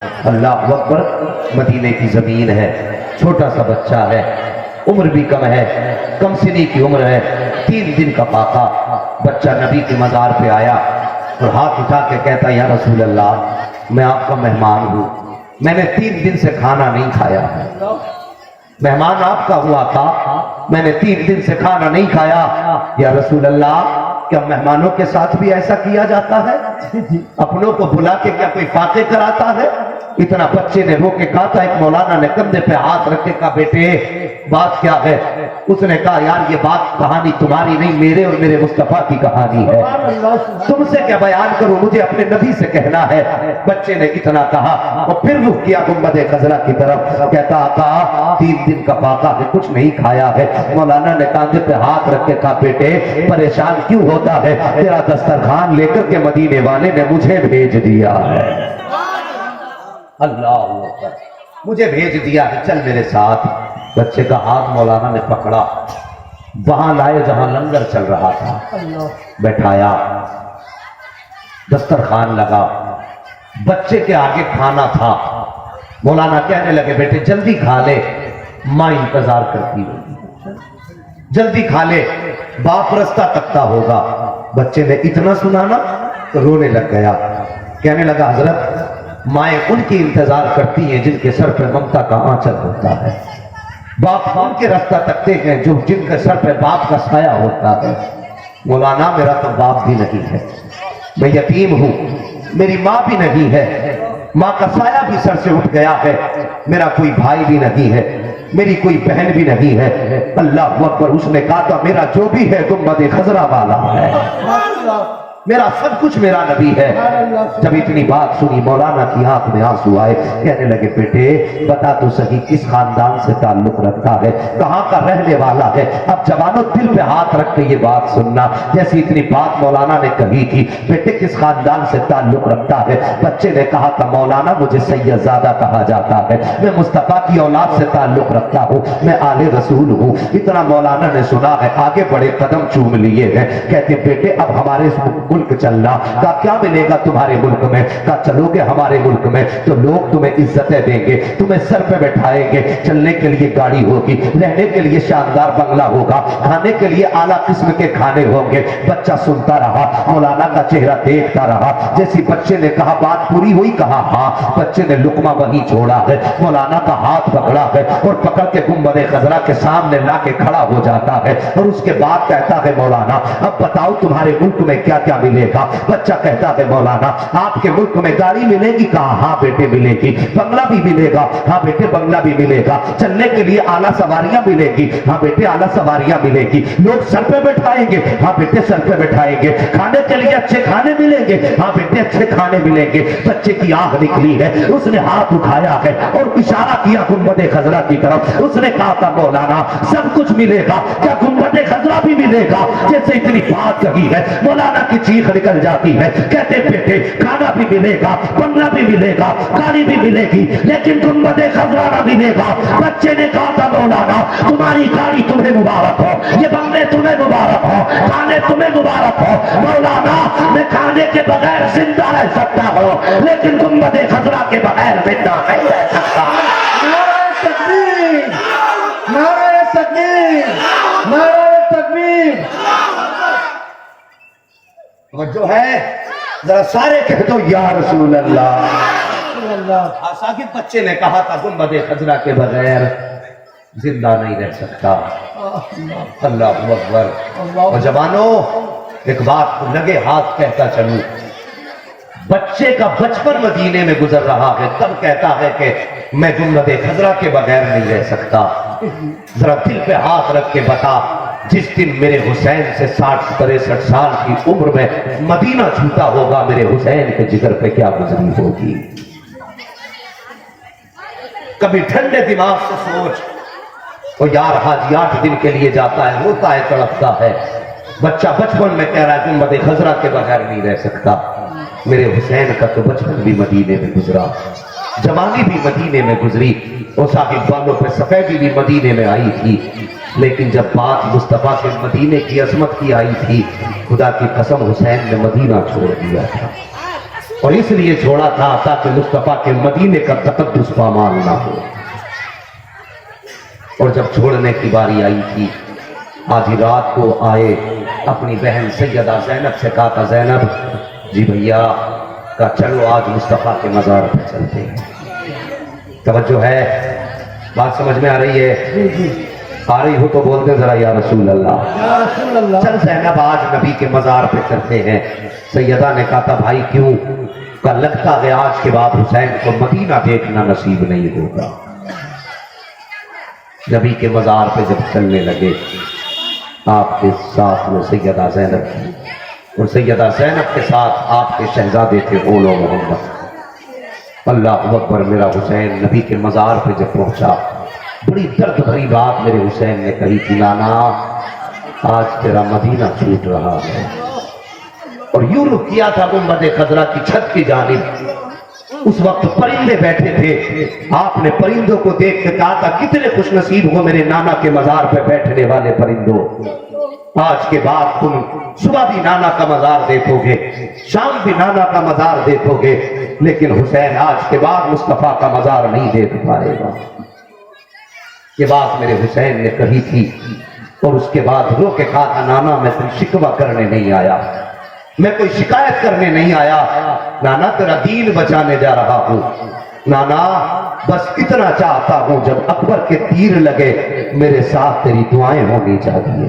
اللہ اکبر. مدینے کی زمین ہے, چھوٹا سا بچہ ہے, عمر بھی کم ہے, کم سنی کی عمر ہے, 3 دن کا پاکا. بچہ نبی کے مزار پہ آیا اور ہاتھ اٹھا کے کہتا یا رسول اللہ میں آپ کا مہمان ہوں, میں نے 3 دن سے کھانا نہیں کھایا. مہمان آپ کا ہوا تھا, میں نے 3 دن سے کھانا نہیں کھایا. یا رسول اللہ کیا مہمانوں کے ساتھ بھی ایسا کیا جاتا ہے؟ اپنوں کو بلا کے کیا کوئی فاتح کراتا ہے؟ اتنا بچے نے رو کے کہا تھا. ایک مولانا نے کندھے پہ ہاتھ رکھ کے کہا بیٹے بات کیا ہے؟ اس نے کہا یار یہ بات کہانی تمہاری نہیں, میرے اور میرے مصطفیٰ کی کہانی ہے. تم سے کیا بیان کروں, مجھے اپنے نبی سے کہنا ہے. بچے نے اتنا کہا اور پھر رخ کیا گنبد خضرا کی طرف, کہتا آقا 3 دن کا پاکا ہے, کچھ نہیں کھایا ہے. مولانا نے کاندھے پہ ہاتھ رکھ کے کہا بیٹے پریشان کیوں ہوتا ہے, تیرا دسترخوان لے کر کے مدینے والے نے مجھے بھیج دیا ہے. اللہ اکبر, مجھے بھیج دیا ہے, چل میرے ساتھ. بچے کا ہاتھ مولانا نے پکڑا, وہاں لائے جہاں لنگر چل رہا تھا, بیٹھایا, دسترخوان لگا, بچے کے آگے کھانا تھا. مولانا کہنے لگے بیٹے جلدی کھا لے, ماں انتظار کرتی ہوگی, جلدی کھا لے, باپ رستہ تکتا ہوگا. بچے نے اتنا سنا نا تو رونے لگ گیا, کہنے لگا حضرت مائیں ان کی انتظار کرتی ہیں جن کے سر پہ ممتا کا آنچل ہوتا ہے, باپ ان کے راستہ تکتے ہیں جو جن کے سر پہ باپ کا سایہ ہوتا ہے. مولانا میرا تو باپ بھی نہیں ہے, میں یتیم ہوں, میری ماں بھی نہیں ہے, ماں کا سایہ بھی سر سے اٹھ گیا ہے, میرا کوئی بھائی بھی نہیں ہے, میری کوئی بہن بھی نہیں ہے. اللہ اکبر. اس نے کہا تھا میرا جو بھی ہے گنبد خضرا والا ہے, میرا سب کچھ میرا نبی ہے. جب اتنی بات سنی مولانا کی آنکھ میں آنسو آئے, کہنے لگے بیٹے بتا تو صحیح کس خاندان سے تعلق رکھتا ہے, کہاں کا رہنے والا ہے. اب جوانوں دل پہ ہاتھ رکھ کے یہ بات سننا. جیسی اتنی بات مولانا نے کہی تھی, بیٹے کس خاندان سے تعلق رکھتا ہے. بچے نے کہا تھا مولانا مجھے سید زادہ کہا جاتا ہے, میں مصطفیٰ کی اولاد سے تعلق رکھتا ہوں, میں آل رسول ہوں. اتنا مولانا نے سنا ہے, آگے بڑے قدم چوم لیے ہیں. کہتے بیٹے اب ہمارے ملک چلنا. کہا کیا ملے گا تمہارے ملک میں؟ کہا چلو گے ہمارے ملک میں تو لوگ تمہیں عزتیں دیں گے, تمہیں سر پہ بٹھائیں گے, چلنے کے لیے گاڑی ہوگی, رہنے کے لیے شاندار بنگلہ ہوگا, کھانے کے لیے اعلیٰ قسم کے کھانے ہوں گے. بچہ سنتا رہا, مولانا کا چہرہ دیکھتا رہا. جیسی بچے نے کہا بات پوری ہوئی, کہا ہاں. بچے نے لقمہ وہیں چھوڑا ہے, مولانا کا ہاتھ پکڑا ہے اور پکڑ کے گنبد خضرا کے سامنے لا کے کھڑا ہو جاتا ہے. اور اس کے بعد کہتا ہے مولانا اب بتاؤ تمہارے ملک میں کیا کیا ملے گا. بچہ کہتا ہے مولانا آپ کے ملک میں گاڑی ملے گی. کہا ہاں بیٹے ملے گی. بنگلہ بھی ملے گا. ہاں بیٹے بنگلہ بھی ملے گا. چلنے کے لیے اعلیٰ سواریاں ملے گی. ہاں بیٹے اعلیٰ سواریاں ملے گی. لوگ سر پہ بٹھائیں گے. ہاں بیٹے سر پہ بٹھائیں گے. کھانے کے لیے اچھے کھانے ملیں گے. ہاں بیٹے اچھے کھانے ملیں گے. بچے کی آنکھ نکلی ہے, اس نے ہاتھ اٹھایا ہے اور اشارہ کیا گنبد خضرا کی طرف. اس نے کہا تھا مولانا سب کچھ ملے گا, کیا گنبد خضرا بھی ملے گا؟ جیسے اتنی بات کہی ہے مولانا کی چیخ نکل جاتی ہے. کہتے بیٹے کھانا بھی ملے گا, بنگلہ بھی ملے گا, گاڑی بھی ملے گی, لیکن گنبد خضرا نہ ملے گا. بچے نے کہا تھا مولانا تمہاری گاڑی تمہیں مبارک ہو, یہ بنگلے تمہیں مبارک ہو, کھانے تمہیں مبارک ہو. مولانا میں کھانے کے بغیر زندہ رہ سکتا ہوں, لیکن گنبد خضرا کے بغیر زندہ نہیں رہ سکتا. نعرہ تکبیر, نعرہ تکبیر, نعرہ تکبیر. جو ہے ذرا سارے کہہ دو یا رسول اللہ. ساکت بچے نے کہا تھا گنبد خضرا کے بغیر زندہ نہیں رہ سکتا. اللہ اکبر. اور جوانوں ایک بات لگے ہاتھ کہتا چلوں, بچے کا بچپن مدینے میں گزر رہا ہے, تب کہتا ہے کہ میں گنبد خضرا کے بغیر نہیں رہ سکتا. ذرا دل پہ ہاتھ رکھ کے بتا, جس دن میرے حسین سے 60-63 سال کی عمر میں مدینہ چھوٹا ہوگا, میرے حسین کے جگر پہ کیا گزری ہوگی. کبھی ٹھنڈے دماغ سے سوچ. اور یار حاجی 8 دن کے لیے جاتا ہے, روتا ہے, تڑپتا ہے. بچہ بچپن میں کہہ رہا ہے گنبد خضرا کے بغیر نہیں رہ سکتا. میرے حسین کا تو بچپن بھی مدینے میں گزرا, جوانی بھی مدینے میں گزری, اور صاحب بالوں پہ سفیدی بھی مدینے میں آئی تھی. لیکن جب بات مصطفیٰ کے مدینے کی عظمت کی آئی تھی, خدا کی قسم حسین نے مدینہ چھوڑ دیا تھا. اور اس لیے چھوڑا تھا تاکہ مصطفیٰ کے مدینے کا تقدس پامال نہ ہو. اور جب چھوڑنے کی باری آئی تھی آدھی رات کو آئے, اپنی بہن سیدہ زینب سے کہا تھا زینب جی بھیا کا چلو آج مصطفیٰ کے مزار پہ چلتے ہیں. توجہ ہے, بات سمجھ میں آ رہی ہے؟ آ رہی ہو تو بولتے ذرا یا رسول اللہ. یا رسول اللہ. چل زینب آج نبی کے مزار پہ چلتے ہیں. سیدہ نے کہا تھا بھائی کیوں؟ کہ لگتا ہے آج کے بعد حسین کو مدینہ دیکھنا نصیب نہیں ہوگا. نبی کے مزار پہ جب چلنے لگے آپ کے ساتھ میں سیدہ زینب تھی, اور سیدہ زینب کے ساتھ آپ کے شہزادے تھے اولو محمد. اللہ اکبر. میرا حسین نبی کے مزار پہ جب پہنچا بڑی درد بھری بات میرے حسین نے کہی تھی, نانا آج تیرا مدینہ چھوٹ رہا ہے. اور یوں رخ کیا تھا گنبد خضرا کی چھت کی جانب. اس وقت پرندے بیٹھے تھے, آپ نے پرندوں کو دیکھ کے کہا تھا کتنے خوش نصیب ہو میرے نانا کے مزار پہ بیٹھنے والے پرندوں. آج کے بعد تم صبح بھی نانا کا مزار دیکھو گے, شام بھی نانا کا مزار دیکھو گے, لیکن حسین آج کے بعد مصطفیٰ کا مزار نہیں دیکھ پائے گا. یہ بات میرے حسین نے کہی تھی, اور اس کے بعد رو کے کہا تھا نانا میں کوئی شکوہ کرنے نہیں آیا, میں کوئی شکایت کرنے نہیں آیا, نانا تیرا دین بچانے جا رہا ہوں. نانا بس اتنا چاہتا ہوں جب اکبر کے تیر لگے میرے ساتھ تیری دعائیں ہونی چاہیے.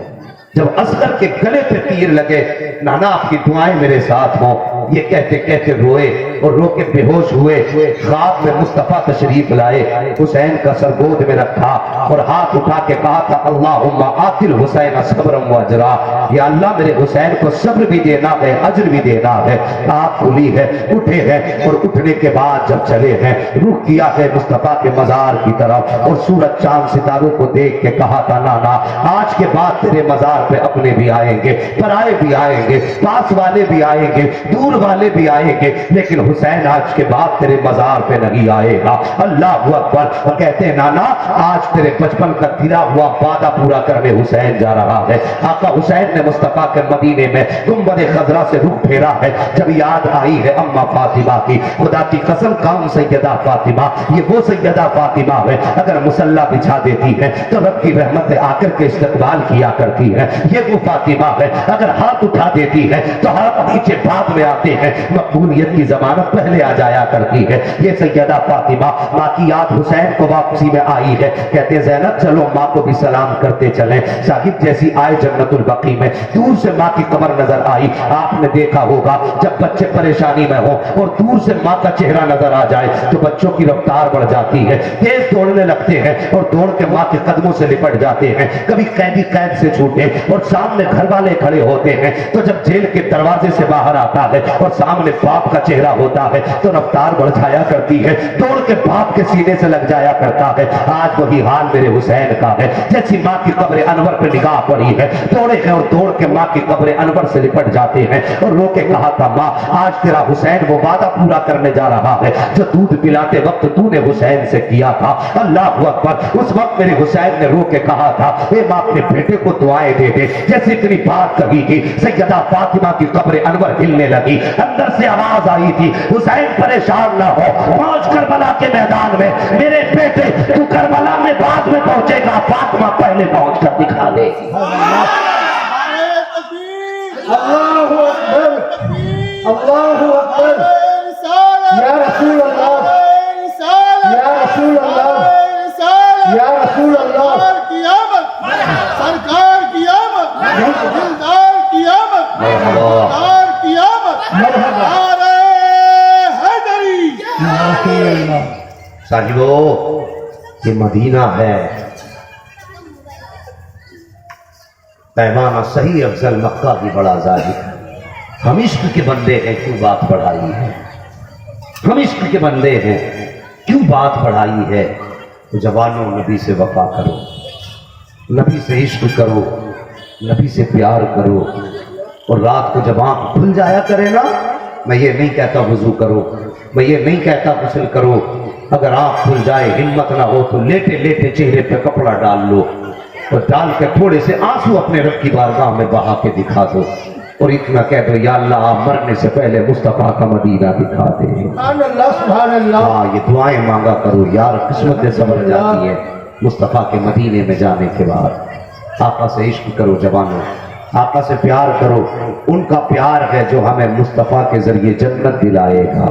جب اصغر کے گلے پہ تیر لگے نانا آپ کی دعائیں میرے ساتھ ہوں. یہ کہتے کہتے روئے اور رو کے بے ہوش ہوئے. خواب میں مصطفیٰ تشریف لائے, حسین کا سر گود میں رکھا اور ہاتھ اٹھا کے کہا تھا اللہم آتِ الحسین صبرا و اجرا. یا اللہ میرے حسین کو صبر بھی دینا ہے اجر بھی دینا ہے. آپ کھلی ہے, اٹھے ہیں, اور اٹھنے کے بعد جب چلے ہیں رخ کیا ہے مصطفیٰ کے مزار کی طرف, اور سورج چاند ستاروں کو دیکھ کے کہا تھا نانا آج کے بعد تیرے مزار پہ اپنے بھی آئیں گے, پرائے بھی آئیں گے, پاس والے بھی آئیں گے, دور والے بھی آئیں گے, لیکن حسین آج کے بعد تیرے مزار پہ نہیں آئے گا. اللہ اکبر. اور کہتے ہیں نانا آج تیرے بچپن کا دلا ہوا وعدہ پورا کرنے حسین جا رہا ہے. آقا حسین نے مصطفیٰ کے مدینے میں گنبد خضرا سے رخ پھیرا ہے. جب یاد آئی ہے اما فاطمہ کی, خدا کی قسم کام سیدہ فاطمہ, یہ وہ سیدہ فاطمہ ہے اگر مصلی بچھا دیتی ہے تو رب کی رحمت آ کر کے استقبال کیا کرتی ہے. یہ وہ فاطمہ ہے اگر ہاتھ اٹھا دیتی ہے تو ہاتھ نیچے بعد میں آتے ہیں, مقبولیت کی ضمانت پہلے آ جایا کرتی ہے. یہ سیدہ فاطمہ ماں کی یاد حسین کو واپسی میں آئی ہے. کہتے ہیں زینب چلو ماں کو بھی سلام کرتے چلیں. صاحب جیسی آئے جنت البقیع میں دور سے ماں کی قبر نظر آئی. آپ نے دیکھا ہوگا جب بچے پریشانی میں ہوں اور دور سے ماں کا چہرہ نظر آ جائے تو بچوں کی رفتار بڑھ جاتی ہے, تیز دوڑنے لگتے ہیں اور دوڑ کے ماں کے قدموں سے لپٹ جاتے ہیں. کبھی قیدی قید سے چھوٹے اور سامنے گھر والے کھڑے ہوتے ہیں تو جب جیل کے دروازے سے باہر آتا ہے اور سامنے باپ کا چہرہ ہوتا ہے تو رفتار بڑھ جایا کرتی ہے, دوڑ کے باپ کے سینے سے لگ جایا کرتا ہے. آج وہی حال میرے حسین کا ہے. جیسی ماں کی قبر انور پہ نگاہ پڑی ہے دوڑے ہیں اور دوڑ کے ماں کی قبر انور سے لپٹ جاتے ہیں اور رو کے کہا تھا ماں آج تیرا حسین وہ وعدہ پورا کرنے جا رہا ہے جو دودھ پلاتے وقت تو نے حسین سے کیا تھا. اللہ اکبر. اس وقت میرے حسین نے رو کے کہا تھا اے ماں اپنے بیٹے کو دعائیں دے دے. جیسے اتنی بات کہی تھی سیدہ فاطمہ کی قبر انور ہلنے لگی. اندر سے آواز آئی تھی حسین پریشان نہ ہو, پہنچ کربلا کے میدان میں میرے بیٹے, تو کربلا میں بعد میں پہنچے گا, فاطمہ پہلے پہنچ کر دکھا دے. اللہ اکبر. اللہ اکبر. یا رسول اللہ, یا رسول اللہ, یا رسول اللہ. سرکار کی آمد, دلدار کی آمد, دلدار کی آمد, نعرہ حیدری. صاحبو یہ مدینہ ہے, پیمانہ صحیح افضل مکہ کی بڑا ظاہر ہے. ہم عشق کے بندے ہیں کیوں بات بڑھائی ہے, ہم عشق کے بندے ہیں کیوں بات بڑھائی ہے. جوانوں نبی سے وفا کرو, نبی سے عشق کرو, نبی سے پیار کرو, اور رات کو جب آنکھ کھل جایا کرے نا, میں یہ نہیں کہتا وضو کرو, میں یہ نہیں کہتا غسل کرو, اگر آنکھ کھل جائے ہمت نہ ہو تو لیٹے لیٹے چہرے پہ کپڑا ڈال لو اور ڈال کے تھوڑے سے آنسو اپنے رب کی بارگاہ میں بہا کے دکھا دو. اور اتنا کہہ دو یا اللہ آپ مرنے سے پہلے مصطفیٰ کا مدینہ دکھا دے. سبحان اللہ سبحان اللہ. ہاں یہ دعائیں مانگا کرو یار, قسمتیں سنور جاتی ہیں مصطفیٰ کے مدینے میں جانے کے بعد. آقا سے عشق کرو جوانوں, آقا سے پیار کرو. ان کا پیار ہے جو ہمیں مصطفیٰ کے ذریعے جنت دلائے گا.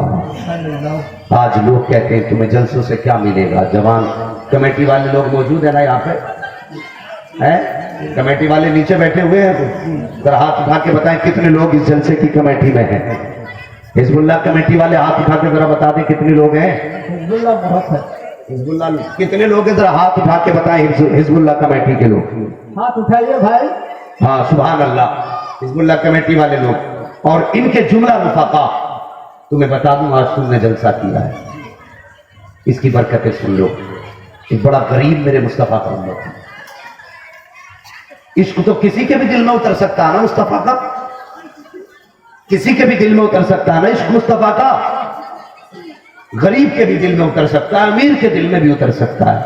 آج لوگ کہتے ہیں تمہیں جلسوں سے کیا ملے گا. جوان کمیٹی والے لوگ موجود ہیں نا یہاں پہ, کمیٹی والے نیچے بیٹھے ہوئے ہیں, ذرا ہاتھ اٹھا کے بتائیں کتنے لوگ اس جلسے کی کمیٹی میں ہیں. حزب اللہ کمیٹی والے ہاتھ اٹھا کے ذرا بتا دیں کتنے لوگ ہیں. حزب اللہ بہت ہے. حزب اللہ کتنے لوگ ہیں, ذرا ہاتھ اٹھا کے بتائیں حزب اللہ کمیٹی کے لوگ. ہاتھ اٹھائیے بھائی. ہاں سبحان اللہ, حزب اللہ کمیٹی والے لوگ. اور ان کے جملہ رفقا تمہیں بتا دوں آج تم نے جلسہ کیا ہے, اس کی برکتیں سن لو. ایک بڑا غریب میرے مصطفیٰ کا امت ہے. عشق تو کسی کے بھی دل میں اتر سکتا ہے نا مصطفیٰ کا, کسی کے بھی دل میں اتر سکتا ہے نا عشق مصطفیٰ کا. غریب کے بھی دل میں اتر سکتا ہے, امیر کے دل میں بھی اتر سکتا ہے.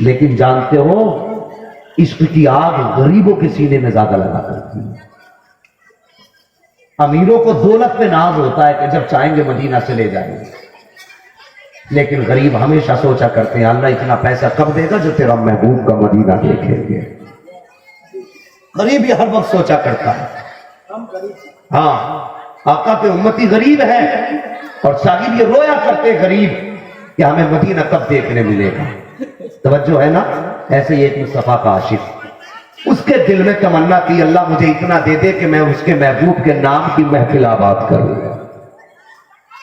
لیکن جانتے ہو عشق کی آگ غریبوں کے سینے میں زیادہ لگا کرتی ہے. امیروں کو دولت پہ ناز ہوتا ہے کہ جب چاہیں گے مدینہ سے لے جائیں گے, لیکن غریب ہمیشہ سوچا کرتے ہیں اللہ اتنا پیسہ کب دے گا جو تیرا محبوب کا مدینہ دیکھیں گے. غریب یہ ہر وقت سوچا کرتا ہے. ہاں آقا کے امتی غریب ہے, اور صاحب یہ رویا کرتے غریب کہ ہمیں مدینہ کب دیکھنے ملے گا. توجہ ہے نا. ایسے ہی ایک مصطفیٰ کا عاشق, اس کے دل میں تمنا تھی اللہ مجھے اتنا دے دے کہ میں اس کے محبوب کے نام کی محفل آباد کروں,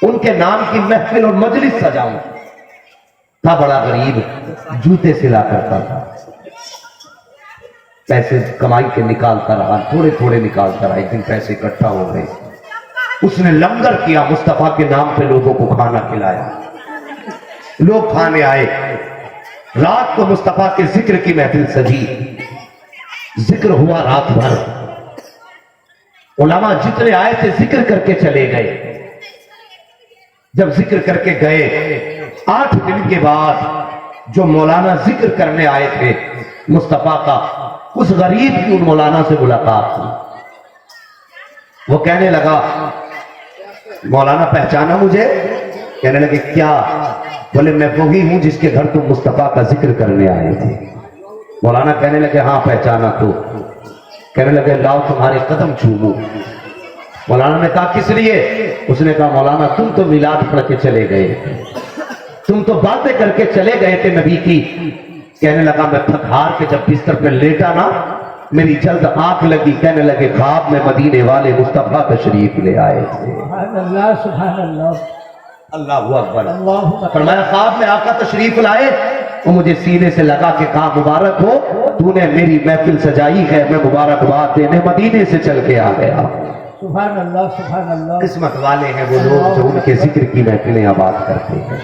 ان کے نام کی محفل اور مجلس سجاؤں. تھا بڑا غریب, جوتے سلا کرتا تھا, پیسے کمائی کے نکالتا رہا, تھوڑے تھوڑے نکالتا رہا. ایک دن پیسے اکٹھا ہو گئے, اس نے لنگر کیا, مصطفیٰ کے نام پہ لوگوں کو کھانا کھلایا. لوگ کھانے آئے. رات کو مصطفیٰ کے ذکر کی محفل سجی, ذکر ہوا رات بھر. علماء جتنے آئے تھے ذکر کر کے چلے گئے. جب ذکر کر کے گئے 8 دن کے بعد جو مولانا ذکر کرنے آئے تھے مصطفیٰ کا, اس غریب کی ان مولانا سے ملاقات ہوئی. وہ کہنے لگا مولانا پہچانا مجھے؟ کہنے لگے کیا؟ بولے میں وہی ہوں جس کے گھر تم مصطفیٰ کا ذکر کرنے آئے تھے. مولانا کہنے لگے ہاں پہچانا. تو کہنے لگے لاؤ تمہارے قدم چوموں. مولانا نے کہا کس لیے؟ اس نے کہا مولانا تم تو میلاد پڑھ کے چلے گئے, تم تو باتیں کر کے چلے گئے تھے نبی کی. کہنے لگا میں تھک ہار کے جب بستر پہ لیٹا نا میری جلد آنکھ لگی. کہنے لگے خواب میں مدینے والے مصطفیٰ تشریف لے آئے تھے. سبحان اللہ سبحان اللہ. اللہ اکبر. اللہ فرمایا خواب میں آقا تشریف لائے, وہ مجھے سینے سے لگا کے کہا مبارک ہو تو نے میری محفل سجائی ہے, میں مبارکباد دینے مدینے سے چل کے آ گیا. سبحان اللہ سبحان اللہ. قسمت والے ہیں وہ لوگ جو ان کے ذکر کی محفلیں آباد کرتے ہیں,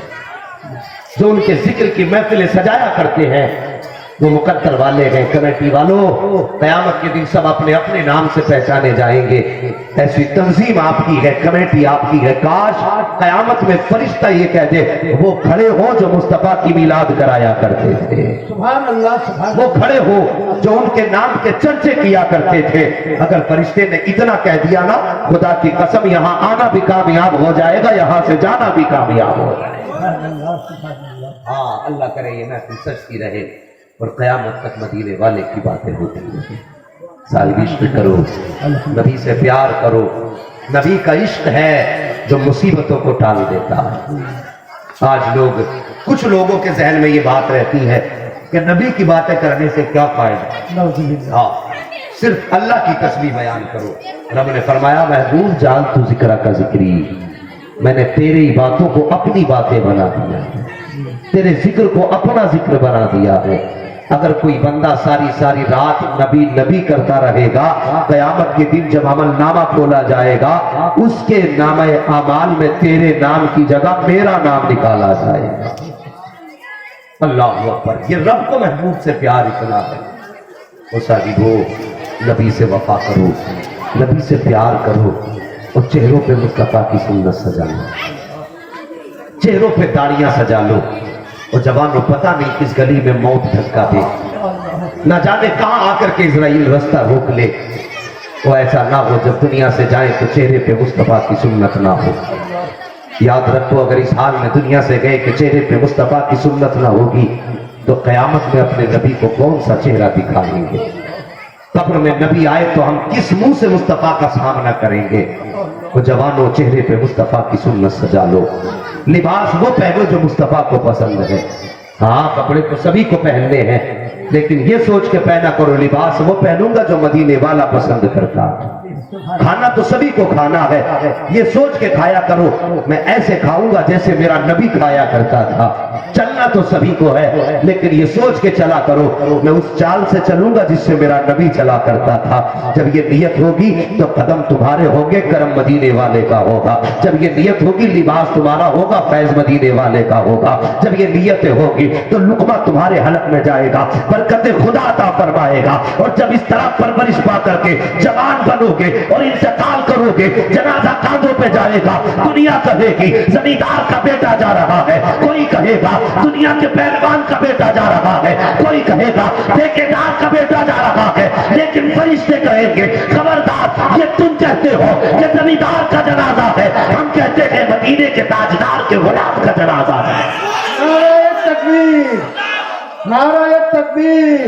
جو ان کے ذکر کی محفلیں سجایا کرتے ہیں. وہ مقدر والے ہیں. کمیٹی والوں قیامت کے دن سب اپنے اپنے نام سے پہچانے جائیں گے. ایسی تنظیم آپ کی ہے, کمیٹی آپ کی ہے. کاش قیامت میں فرشتہ یہ کہہ دے وہ کھڑے ہو جو مصطفیٰ کی میلاد کرایا کرتے تھے. سبحان اللہ سبحان وہ کھڑے ہو جو ان کے نام کے چرچے کیا کرتے تھے. اگر فرشتے نے اتنا کہہ دیا نا خدا کی قسم یہاں آنا بھی کامیاب ہو جائے گا, یہاں سے جانا بھی کامیاب ہو جائے گا. ہاں اللہ کرے یہ محفل سچتی رہے اور قیامت تک مدینے والے کی باتیں ہوتی ہیں. صاحب عشق کرو, نبی سے پیار کرو. نبی کا عشق ہے جو مصیبتوں کو ٹال دیتا ہے. آج کچھ لوگوں کے ذہن میں یہ بات رہتی ہے کہ نبی کی باتیں کرنے سے کیا فائدہ. ہاں صرف اللہ کی تسبیح بیان کرو. رب نے فرمایا محبوب جان تو ذکر کا ذکری, میں نے تیری باتوں کو اپنی باتیں بنا دیا ہے, تیرے ذکر کو اپنا ذکر بنا دیا ہے. اگر کوئی بندہ ساری رات نبی نبی کرتا رہے گا, قیامت کے دن جب عمل نامہ کھولا جائے گا اس کے نامہ اعمال میں تیرے نام کی جگہ میرا نام نکالا جائے گا. اللہ اکبر. یہ رب کو محبوب سے پیار اتنا ہے. وہ صاحبو نبی سے وفا کرو, نبی سے پیار کرو, اور چہروں پہ مصطفیٰ کی سنت سجا لو, چہروں پہ داڑیاں سجا لو. اور جوانوں پتہ نہیں کس گلی میں موت دھکا دے, نہ جانے کہاں آ کر کے اسرائیل رستہ روک لے. وہ ایسا نہ ہو جب دنیا سے جائیں تو چہرے پہ مصطفیٰ کی سنت نہ ہو. یاد رکھو اگر اس حال میں دنیا سے گئے کہ چہرے پہ مصطفیٰ کی سنت نہ ہوگی تو قیامت میں اپنے نبی کو کون سا چہرہ دکھائیں گے؟ قبر میں نبی آئے تو ہم کس منہ سے مصطفیٰ کا سامنا کریں گے؟ وہ جوانوں چہرے پہ مصطفیٰ کی سنت سجا لو. لباس وہ پہنو جو مصطفیٰ کو پسند ہے. ہاں کپڑے تو سبھی کو پہننے ہیں لیکن یہ سوچ کے پہنا کرو لباس وہ پہنوں گا جو مدینے والا پسند کرتا. کھانا تو سبھی کو کھانا ہے, یہ سوچ کے کھایا کرو میں ایسے کھاؤں گا جیسے میرا نبی کھایا کرتا تھا. چلنا تو سبھی کو ہے لیکن یہ سوچ کے چلا کرو میں اس چال سے چلوں گا جس سے میرا نبی چلا کرتا تھا. جب یہ نیت ہوگی تو قدم تمہارے ہوں گے کرم مدینے والے کا ہوگا. جب یہ نیت ہوگی لباس تمہارا ہوگا فیض مدینے والے کا ہوگا. جب یہ نیتیں ہوگی تو لقمہ تمہارے حلق میں جائے گا, برکت خدا عطا فرمائے گا. اور جب اس طرح پرورش پا کر کے جوان بنو گے اور انتقال کرو گے جنازہ کاندھوں پہ جائے گا. دنیا کہے گی زمیندار کا بیٹا جا رہا ہے, کوئی کہے گا دنیا کے پہلوان کا بیٹا جا رہا ہے, کوئی کہے گا ٹھیکیدار کا بیٹا جا رہا ہے. لیکن فرشتے کہیں گے خبردار یہ تم کہتے ہو یہ زمیندار کا جنازہ ہے, ہم کہتے ہیں مدینے کے تاجدار کے غلام کا جنازہ ہے. نعرہ تکبیر, نعرہ تکبیر.